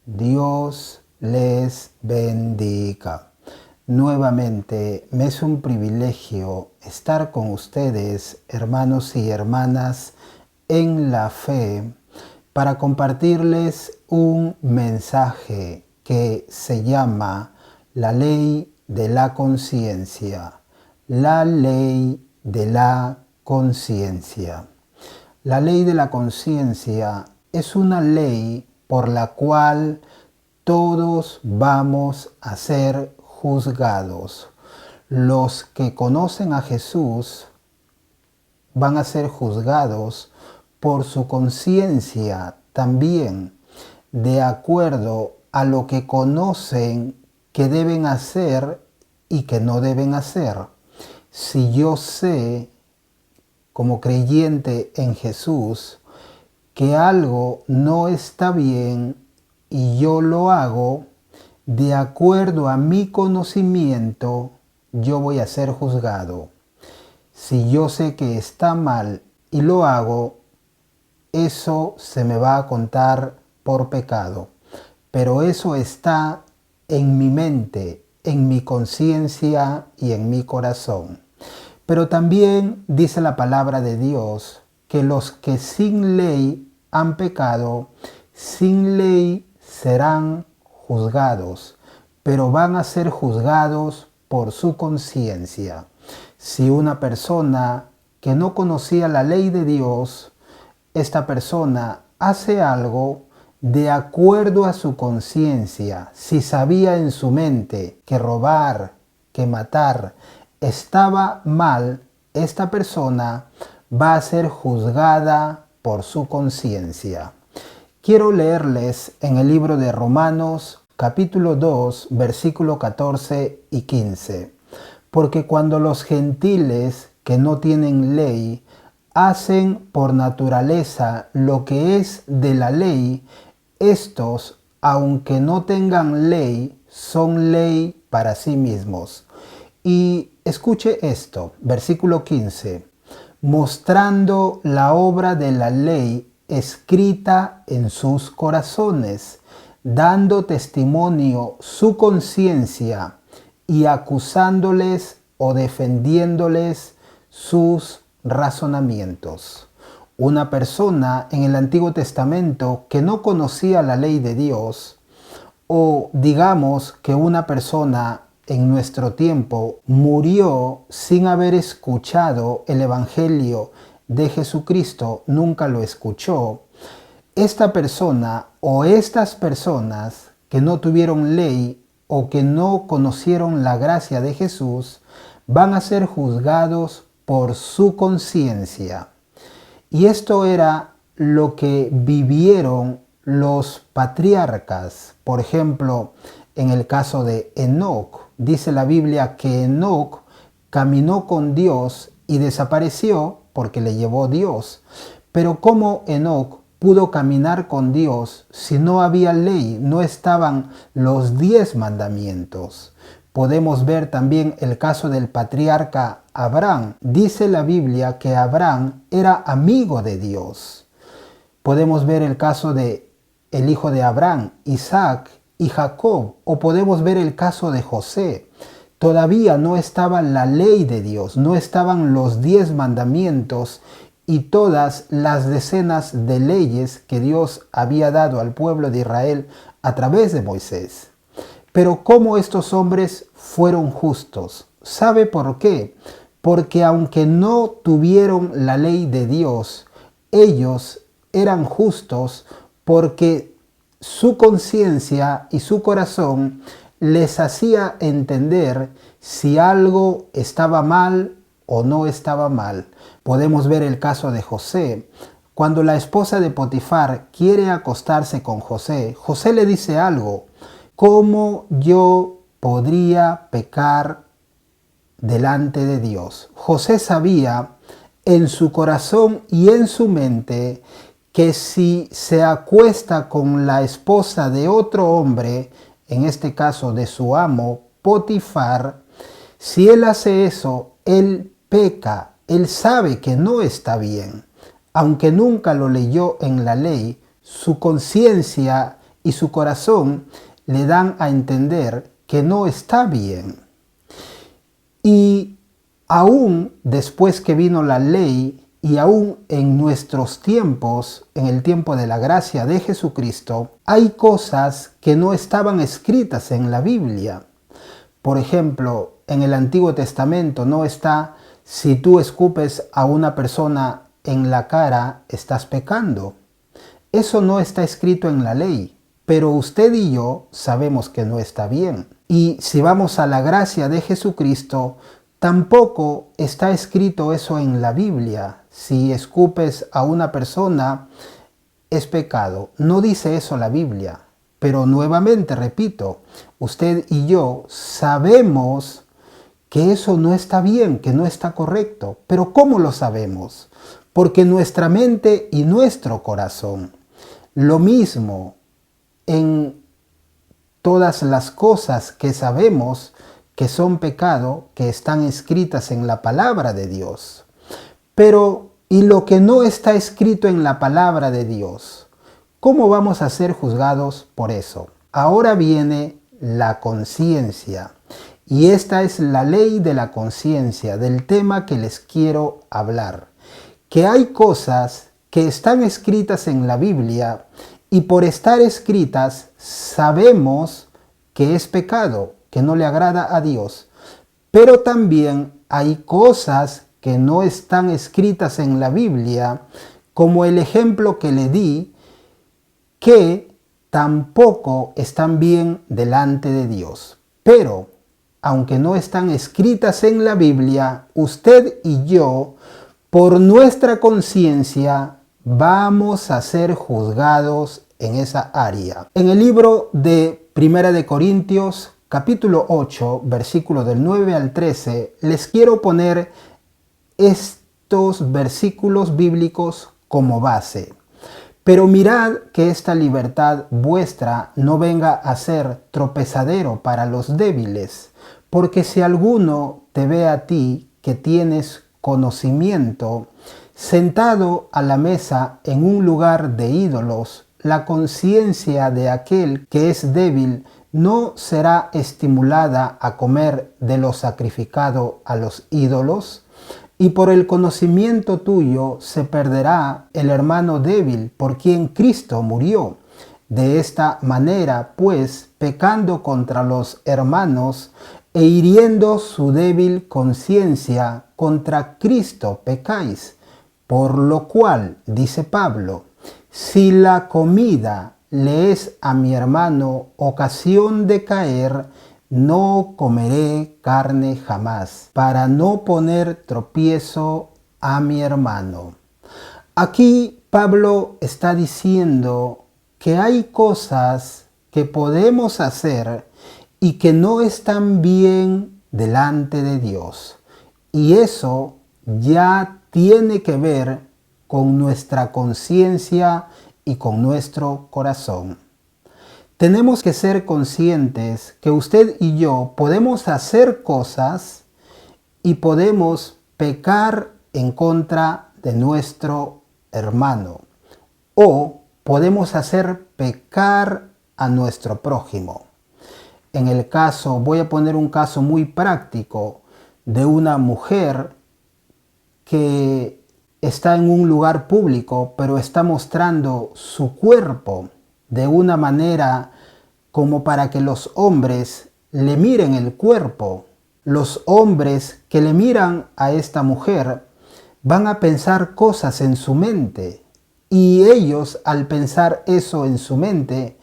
Dios les bendiga. Nuevamente me es un privilegio estar con ustedes, hermanos y hermanas, en la fe, para compartirles un mensaje que se llama la ley de la conciencia. La ley de la conciencia. La ley de la conciencia es una ley por la cual todos vamos a ser juzgados. Los que conocen a Jesús van a ser juzgados por su conciencia también, de acuerdo a lo que conocen que deben hacer y que no deben hacer. Si yo sé, como creyente en Jesús, que algo no está bien y yo lo hago, de acuerdo a mi conocimiento, yo voy a ser juzgado. Si yo sé que está mal y lo hago, eso se me va a contar por pecado. Pero eso está en mi mente, en mi conciencia y en mi corazón. Pero también dice la palabra de Dios que los que sin ley han pecado, sin ley serán juzgados, pero van a ser juzgados por su conciencia. Si una persona que no conocía la ley de Dios, esta persona hace algo de acuerdo a su conciencia, si sabía en su mente que robar, que matar estaba mal, esta persona va a ser juzgada por su conciencia. Quiero leerles en el libro de Romanos, capítulo 2, versículo 14 y 15. Porque cuando los gentiles que no tienen ley hacen por naturaleza lo que es de la ley, estos, aunque no tengan ley, son ley para sí mismos. Y escuche esto, versículo 15. Mostrando la obra de la ley escrita en sus corazones, dando testimonio su conciencia y acusándoles o defendiéndoles sus razonamientos. Una persona en el Antiguo Testamento que no conocía la ley de Dios, o digamos que una persona en nuestro tiempo murió sin haber escuchado el Evangelio de Jesucristo, nunca lo escuchó, esta persona o estas personas que no tuvieron ley o que no conocieron la gracia de Jesús, van a ser juzgados por su conciencia. Y esto era lo que vivieron los patriarcas. Por ejemplo, en el caso de Enoc, dice la Biblia que Enoc caminó con Dios y desapareció porque le llevó Dios. Pero ¿cómo Enoc pudo caminar con Dios si no había ley, no estaban los 10 mandamientos? Podemos ver también el caso del patriarca Abraham. Dice la Biblia que Abraham era amigo de Dios. Podemos ver el caso de el hijo de Abraham, Isaac y Jacob, o podemos ver el caso de José. Todavía no estaba la ley de Dios, no estaban los 10 mandamientos y todas las decenas de leyes que Dios había dado al pueblo de Israel a través de Moisés. Pero ¿cómo estos hombres fueron justos? ¿Sabe por qué? Porque aunque no tuvieron la ley de Dios, ellos eran justos porque su conciencia y su corazón les hacía entender si algo estaba mal o no estaba mal. Podemos ver el caso de José. Cuando la esposa de Potifar quiere acostarse con José, José le dice algo: ¿cómo yo podría pecar delante de Dios? José sabía en su corazón y en su mente que si se acuesta con la esposa de otro hombre, en este caso de su amo Potifar, si él hace eso, él peca, él sabe que no está bien. Aunque nunca lo leyó en la ley, su conciencia y su corazón le dan a entender que no está bien. Y aún después que vino la ley, y aún en nuestros tiempos, en el tiempo de la gracia de Jesucristo, hay cosas que no estaban escritas en la Biblia. Por ejemplo, en el Antiguo Testamento no está: si tú escupes a una persona en la cara, estás pecando. Eso no está escrito en la ley, pero usted y yo sabemos que no está bien. Y si vamos a la gracia de Jesucristo, tampoco está escrito eso en la Biblia. Si escupes a una persona, es pecado. No dice eso la Biblia. Pero nuevamente repito, usted y yo sabemos que eso no está bien, que no está correcto. Pero ¿cómo lo sabemos? Porque nuestra mente y nuestro corazón. Lo mismo en todas las cosas que sabemos que son pecado, que están escritas en la palabra de Dios. Pero, ¿y lo que no está escrito en la palabra de Dios? ¿Cómo vamos a ser juzgados por eso? Ahora viene la conciencia. Y esta es la ley de la conciencia, del tema que les quiero hablar. Que hay cosas que están escritas en la Biblia y por estar escritas sabemos que es pecado, que no le agrada a Dios. Pero también hay cosas que no están escritas en la Biblia, como el ejemplo que le di, que tampoco están bien delante de Dios. Pero, aunque no están escritas en la Biblia, usted y yo, por nuestra conciencia, vamos a ser juzgados en esa área. En el libro de Primera de Corintios, capítulo 8, versículos del 9 al 13, les quiero poner estos versículos bíblicos como base. Pero mirad que esta libertad vuestra no venga a ser tropezadero para los débiles, porque si alguno te ve a ti que tienes conocimiento, sentado a la mesa en un lugar de ídolos, la conciencia de aquel que es débil no será estimulada a comer de lo sacrificado a los ídolos, y por el conocimiento tuyo se perderá el hermano débil por quien Cristo murió. De esta manera, pues, pecando contra los hermanos e hiriendo su débil conciencia, contra Cristo pecáis. Por lo cual, dice Pablo, si la comida le es a mi hermano ocasión de caer, no comeré carne jamás, para no poner tropiezo a mi hermano. Aquí Pablo está diciendo que hay cosas que podemos hacer y que no están bien delante de Dios. Y eso ya tiene que ver con nuestra conciencia y con nuestro corazón. Tenemos que ser conscientes que usted y yo podemos hacer cosas y podemos pecar en contra de nuestro hermano, o podemos hacer pecar a nuestro prójimo. En el caso, voy a poner un caso muy práctico de una mujer que está en un lugar público, pero está mostrando su cuerpo de una manera como para que los hombres le miren el cuerpo. Los hombres que le miran a esta mujer van a pensar cosas en su mente, y ellos, al pensar eso en su mente,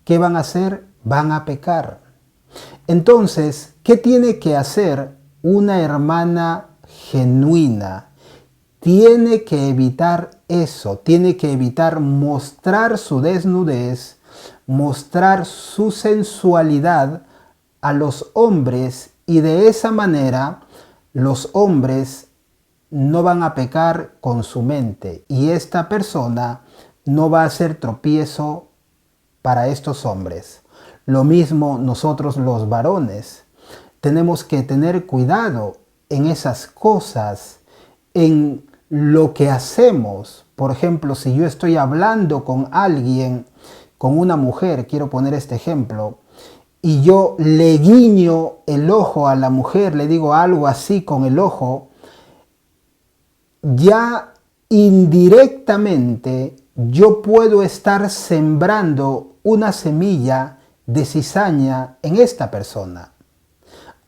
¿qué van a hacer? Van a pecar. Entonces, ¿qué tiene que hacer una hermana genuina? Tiene que evitar eso, tiene que evitar mostrar su desnudez, mostrar su sensualidad a los hombres, y de esa manera los hombres no van a pecar con su mente, y esta persona no va a ser tropiezo para estos hombres. Lo mismo nosotros los varones. Tenemos que tener cuidado en esas cosas, en lo que hacemos. Por ejemplo, si yo estoy hablando con alguien con una mujer, quiero poner este ejemplo, y yo le guiño el ojo a la mujer, le digo algo así con el ojo, ya indirectamente yo puedo estar sembrando una semilla de cizaña en esta persona.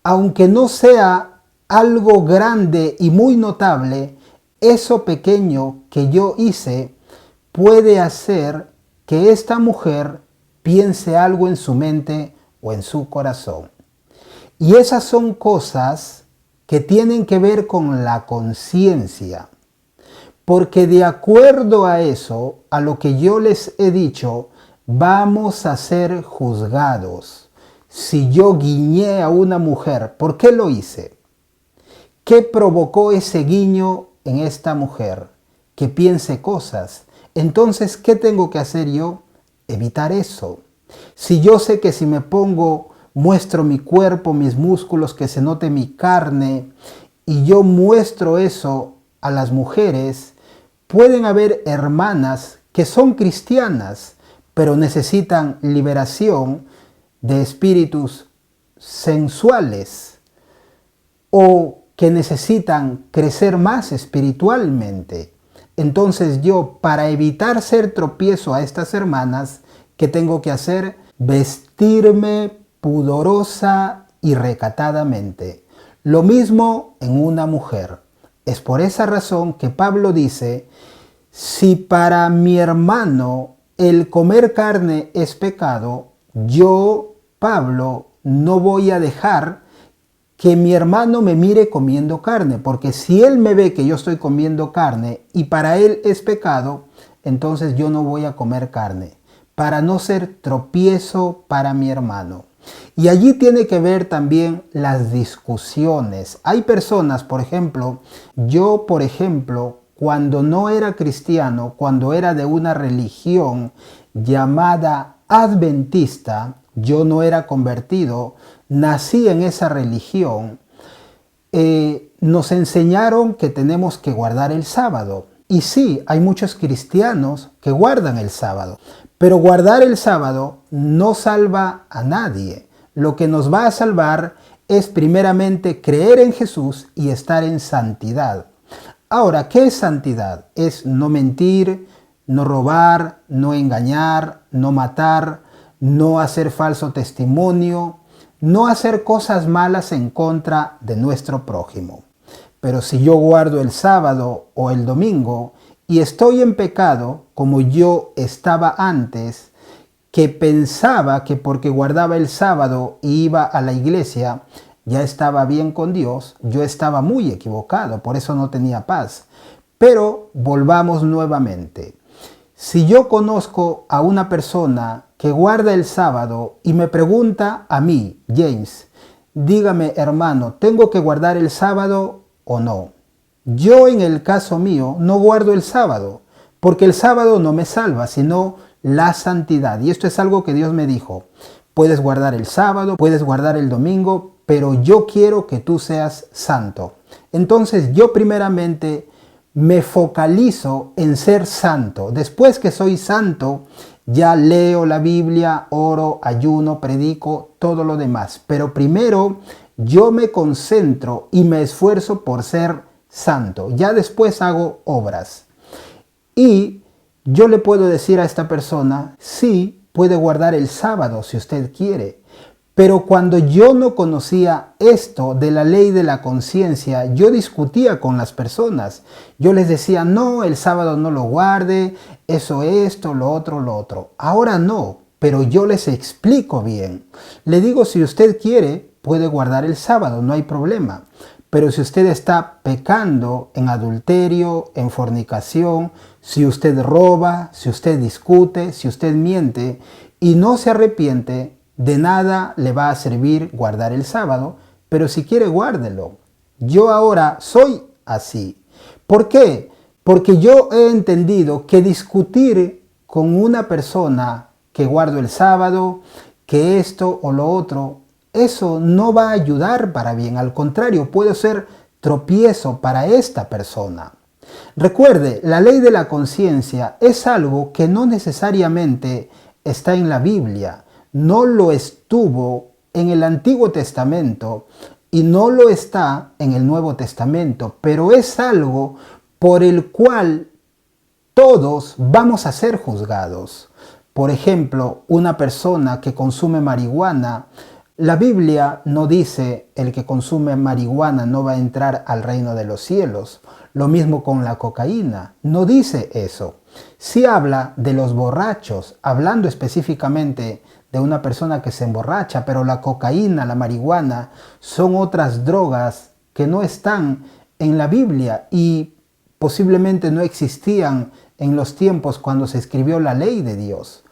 Aunque no sea algo grande y muy notable, eso pequeño que yo hice puede hacer que esta mujer piense algo en su mente o en su corazón. Y esas son cosas que tienen que ver con la conciencia. Porque de acuerdo a eso, a lo que yo les he dicho, vamos a ser juzgados. Si yo guiñé a una mujer, ¿por qué lo hice? ¿Qué provocó ese guiño en esta mujer? Que piense cosas. Entonces, ¿qué tengo que hacer yo? Evitar eso. Si yo sé que si me pongo, muestro mi cuerpo, mis músculos, que se note mi carne, y yo muestro eso a las mujeres, pueden haber hermanas que son cristianas, pero necesitan liberación de espíritus sensuales o que necesitan crecer más espiritualmente. Entonces yo, para evitar ser tropiezo a estas hermanas, ¿qué tengo que hacer? Vestirme pudorosa y recatadamente. Lo mismo en una mujer. Es por esa razón que Pablo dice, si para mi hermano el comer carne es pecado, yo, Pablo, no voy a dejar que mi hermano me mire comiendo carne, porque si él me ve que yo estoy comiendo carne y para él es pecado, entonces yo no voy a comer carne, para no ser tropiezo para mi hermano. Y allí tiene que ver también las discusiones. Hay personas, por ejemplo, yo, cuando no era cristiano, cuando era de una religión llamada adventista, yo no era convertido, nací en esa religión, nos enseñaron que tenemos que guardar el sábado. Y sí, hay muchos cristianos que guardan el sábado, pero guardar el sábado no salva a nadie. Lo que nos va a salvar es primeramente creer en Jesús y estar en santidad. Ahora, ¿qué es santidad? Es no mentir, no robar, no engañar, no matar, no hacer falso testimonio, no hacer cosas malas en contra de nuestro prójimo. Pero si yo guardo el sábado o el domingo y estoy en pecado como yo estaba antes, que pensaba que porque guardaba el sábado y iba a la iglesia, ya estaba bien con Dios, yo estaba muy equivocado, por eso no tenía paz. Pero volvamos nuevamente. Si yo conozco a una persona que guarda el sábado y me pregunta a mí, James, dígame hermano, ¿tengo que guardar el sábado o no? Yo en el caso mío no guardo el sábado, porque el sábado no me salva, sino la santidad. Y esto es algo que Dios me dijo. Puedes guardar el sábado, puedes guardar el domingo, pero yo quiero que tú seas santo. Entonces yo primeramente me focalizo en ser santo. Después que soy santo, ya leo la Biblia, oro, ayuno, predico, todo lo demás. Pero primero yo me concentro y me esfuerzo por ser santo. Ya después hago obras. Y yo le puedo decir a esta persona, sí, puede guardar el sábado si usted quiere. Pero cuando yo no conocía esto de la ley de la conciencia, yo discutía con las personas. Yo les decía, no, el sábado no lo guarde, eso, esto, lo otro. Ahora no, pero yo les explico bien. Le digo, si usted quiere, puede guardar el sábado, no hay problema. Pero si usted está pecando en adulterio, en fornicación, si usted roba, si usted discute, si usted miente y no se arrepiente, de nada le va a servir guardar el sábado, pero si quiere guárdelo. Yo ahora soy así. ¿Por qué? Porque yo he entendido que discutir con una persona que guardo el sábado, que esto o lo otro, eso no va a ayudar para bien. Al contrario, puede ser tropiezo para esta persona. Recuerde, la ley de la conciencia es algo que no necesariamente está en la Biblia, no lo estuvo en el Antiguo Testamento y no lo está en el Nuevo Testamento, pero es algo por el cual todos vamos a ser juzgados. Por ejemplo, una persona que consume marihuana, la Biblia no dice el que consume marihuana no va a entrar al reino de los cielos. Lo mismo con la cocaína, no dice eso. Sí habla de los borrachos, hablando específicamente de una persona que se emborracha, pero la cocaína, la marihuana, son otras drogas que no están en la Biblia y posiblemente no existían en los tiempos cuando se escribió la ley de Dios.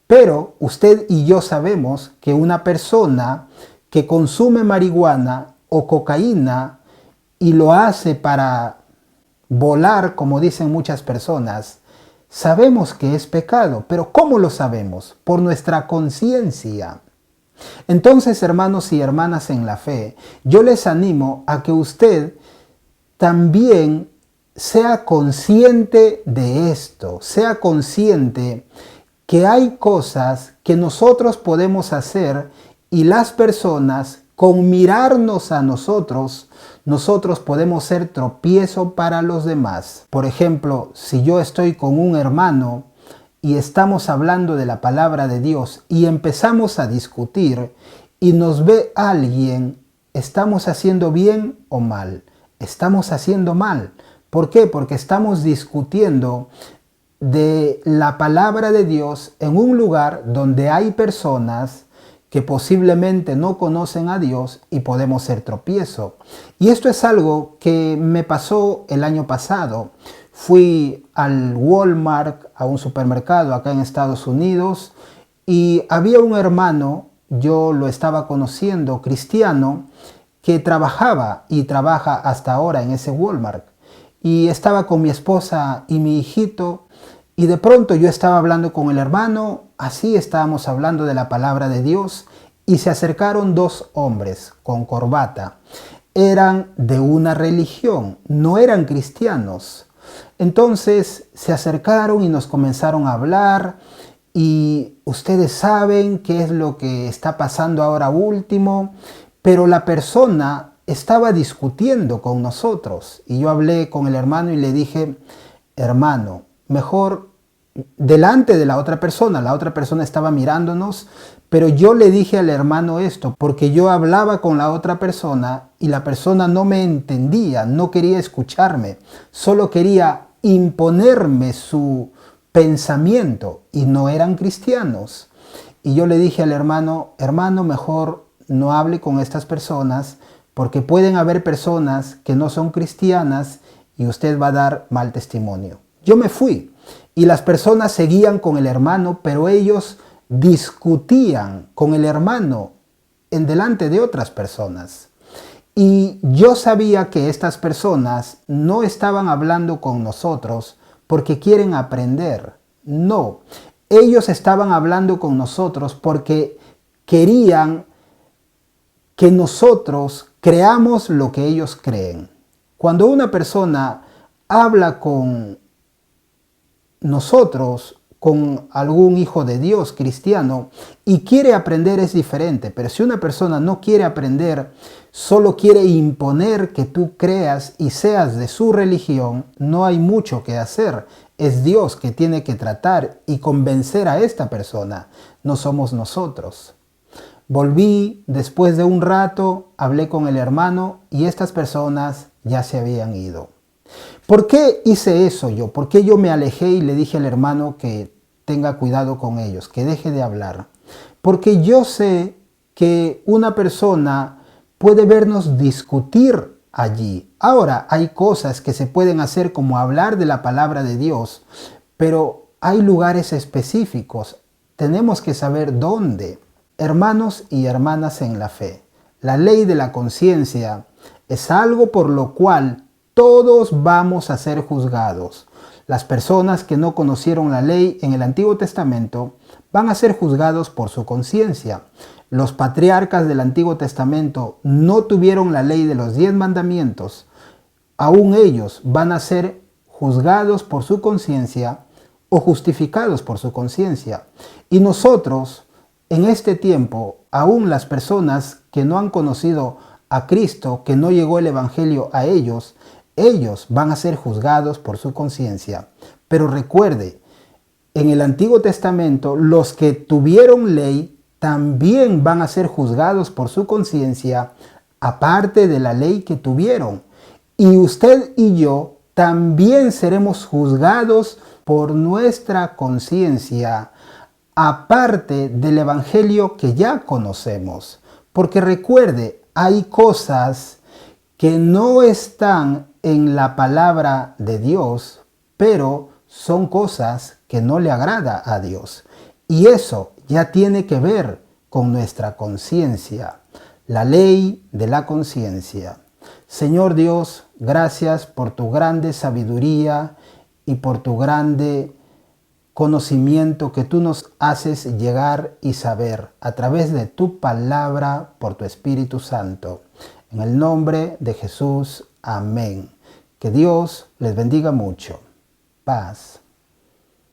Pero usted y yo sabemos que una persona que consume marihuana o cocaína y lo hace para volar, como dicen muchas personas, sabemos que es pecado. Pero ¿cómo lo sabemos? Por nuestra conciencia. Entonces, hermanos y hermanas en la fe, yo les animo a que usted también sea consciente de esto, sea consciente que hay cosas que nosotros podemos hacer y las personas, con mirarnos a nosotros podemos ser tropiezo para los demás. Por ejemplo, si yo estoy con un hermano y estamos hablando de la palabra de Dios y empezamos a discutir y nos ve alguien, ¿estamos haciendo bien o mal? Estamos haciendo mal. ¿Por qué? Porque estamos discutiendo de la palabra de Dios en un lugar donde hay personas que posiblemente no conocen a Dios y podemos ser tropiezo. Y esto es algo que me pasó el año pasado. Fui al Walmart, a un supermercado acá en Estados Unidos, y había un hermano, yo lo estaba conociendo, cristiano, que trabajaba y trabaja hasta ahora en ese Walmart. Y estaba con mi esposa y mi hijito, y de pronto yo estaba hablando con el hermano, así estábamos hablando de la palabra de Dios, y se acercaron dos hombres con corbata. Eran de una religión, no eran cristianos. Entonces se acercaron y nos comenzaron a hablar, y ustedes saben qué es lo que está pasando ahora último, pero la persona estaba discutiendo con nosotros y yo hablé con el hermano y le dije, hermano, mejor delante de la otra persona estaba mirándonos, pero yo le dije al hermano esto porque yo hablaba con la otra persona y la persona no me entendía, no quería escucharme, solo quería imponerme su pensamiento y no eran cristianos. Y yo le dije al hermano, hermano, mejor no hable con estas personas porque pueden haber personas que no son cristianas y usted va a dar mal testimonio. Yo me fui y las personas seguían con el hermano, pero ellos discutían con el hermano en delante de otras personas. Y yo sabía que estas personas no estaban hablando con nosotros porque quieren aprender. No, ellos estaban hablando con nosotros porque querían que nosotros creamos lo que ellos creen. Cuando una persona habla con nosotros, con algún hijo de Dios cristiano y quiere aprender es diferente, pero si una persona no quiere aprender, solo quiere imponer que tú creas y seas de su religión, no hay mucho que hacer. Es Dios que tiene que tratar y convencer a esta persona, no somos nosotros. Volví después de un rato, hablé con el hermano y estas personas ya se habían ido. ¿Por qué hice eso yo? ¿Por qué yo me alejé y le dije al hermano que tenga cuidado con ellos, que deje de hablar? Porque yo sé que una persona puede vernos discutir allí. Ahora, hay cosas que se pueden hacer como hablar de la palabra de Dios, pero hay lugares específicos. Tenemos que saber dónde. Hermanos y hermanas en la fe, la ley de la conciencia es algo por lo cual todos vamos a ser juzgados. Las personas que no conocieron la ley en el Antiguo Testamento van a ser juzgados por su conciencia. Los patriarcas del Antiguo Testamento no tuvieron la ley de los 10 mandamientos. Aún ellos van a ser juzgados por su conciencia o justificados por su conciencia. Y nosotros, en este tiempo, aún las personas que no han conocido a Cristo, que no llegó el Evangelio a ellos van a ser juzgados por su conciencia. Pero recuerde, en el Antiguo Testamento, los que tuvieron ley también van a ser juzgados por su conciencia, aparte de la ley que tuvieron. Y usted y yo también seremos juzgados por nuestra conciencia, aparte del Evangelio que ya conocemos. Porque recuerde, hay cosas que no están en la palabra de Dios, pero son cosas que no le agrada a Dios. Y eso ya tiene que ver con nuestra conciencia, la ley de la conciencia. Señor Dios, gracias por tu grande sabiduría y por tu grande conocimiento que tú nos haces llegar y saber a través de tu palabra por tu Espíritu Santo. En el nombre de Jesús, amén. Que Dios les bendiga mucho. Paz.